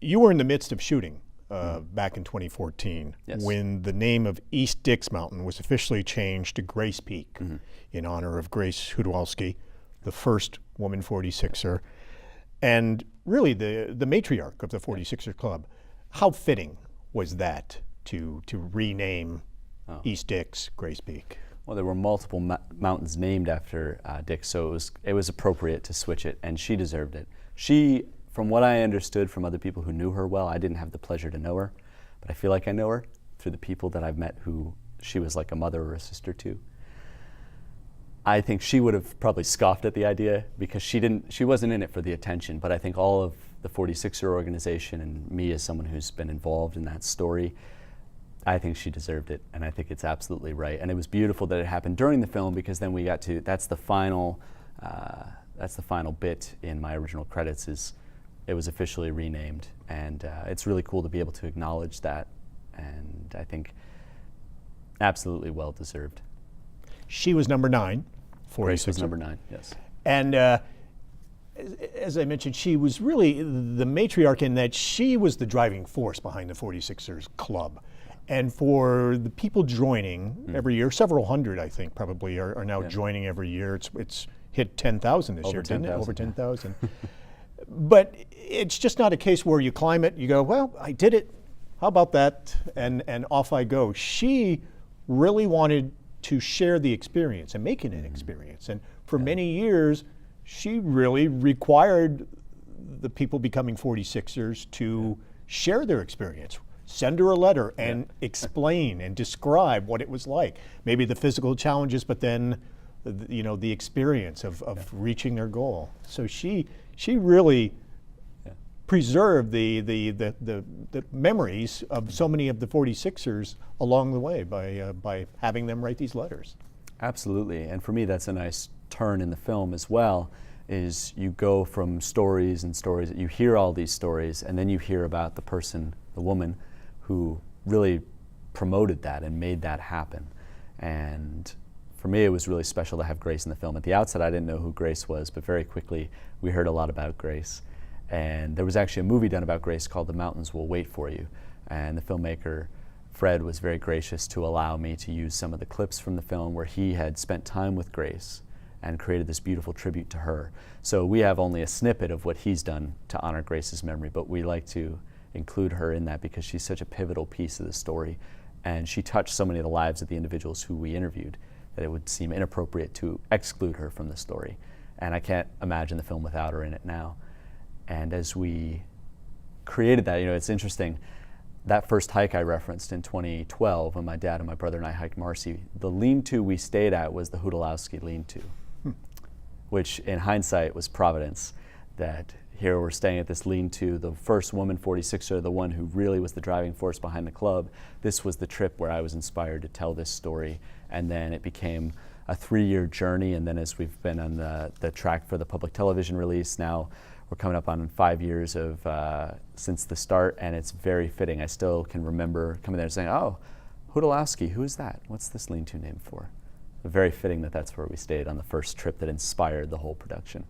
you were in the midst of shooting back in 2014 when the name of East Dix Mountain was officially changed to Grace Peak in honor of Grace Hudowalski, the first woman 46er, and really the matriarch of the 46er Club. How fitting was that to rename East Dix Grace Peak? Well, there were multiple mountains named after Dix, so it was appropriate to switch it, and she deserved it. She, from what I understood from other people who knew her well, I didn't have the pleasure to know her, but I feel like I know her through the people that I've met who she was like a mother or a sister to. I think she would have probably scoffed at the idea because she wasn't in it for the attention, but I think all of the 46er organization and me as someone who's been involved in that story, I think she deserved it, and I think it's absolutely right. And it was beautiful that it happened during the film because then we got to, that's the final bit in my original credits is it was officially renamed, and it's really cool to be able to acknowledge that, and I think absolutely well deserved. She was number 9, 46. Grace was number 9, yes. And as I mentioned, she was really the matriarch in that she was the driving force behind the 46ers Club. And for the people joining every year, several hundred, I think, probably are now joining every year. It's hit 10,000 this year, didn't it? Over 10,000. But it's just not a case where you climb it, you go, well, I did it. How about that? And off I go. She really wanted to share the experience and make it an experience. And for many years, she really required the people becoming 46ers to share their experience. Send her a letter and explain and describe what it was like. Maybe the physical challenges, but then the experience of reaching their goal. So she really preserved the memories of so many of the 46ers along the way by having them write these letters. Absolutely, and for me that's a nice turn in the film as well, is you go from stories and stories, you hear all these stories, and then you hear about the person, the woman, who really promoted that and made that happen. And for me, it was really special to have Grace in the film. At the outset, I didn't know who Grace was, but very quickly, we heard a lot about Grace. And there was actually a movie done about Grace called The Mountains Will Wait For You. And the filmmaker, Fred, was very gracious to allow me to use some of the clips from the film where he had spent time with Grace and created this beautiful tribute to her. So we have only a snippet of what he's done to honor Grace's memory, but we like to include her in that because she's such a pivotal piece of the story, and she touched so many of the lives of the individuals who we interviewed that it would seem inappropriate to exclude her from the story. And I can't imagine the film without her in it now. And as we created that, it's interesting, that first hike I referenced in 2012 when my dad and my brother and I hiked Marcy, the lean-to we stayed at was the Hudowalski lean-to, which in hindsight was providence, that here we're staying at this lean-to, the first woman 46er, the one who really was the driving force behind the club. This was the trip where I was inspired to tell this story, and then it became a 3-year journey, and then as we've been on the track for the public television release, now we're coming up on 5 years of since the start, and it's very fitting. I still can remember coming there and saying, oh, Hudowalski, who is that? What's this lean-to named for? Very fitting that that's where we stayed on the first trip that inspired the whole production.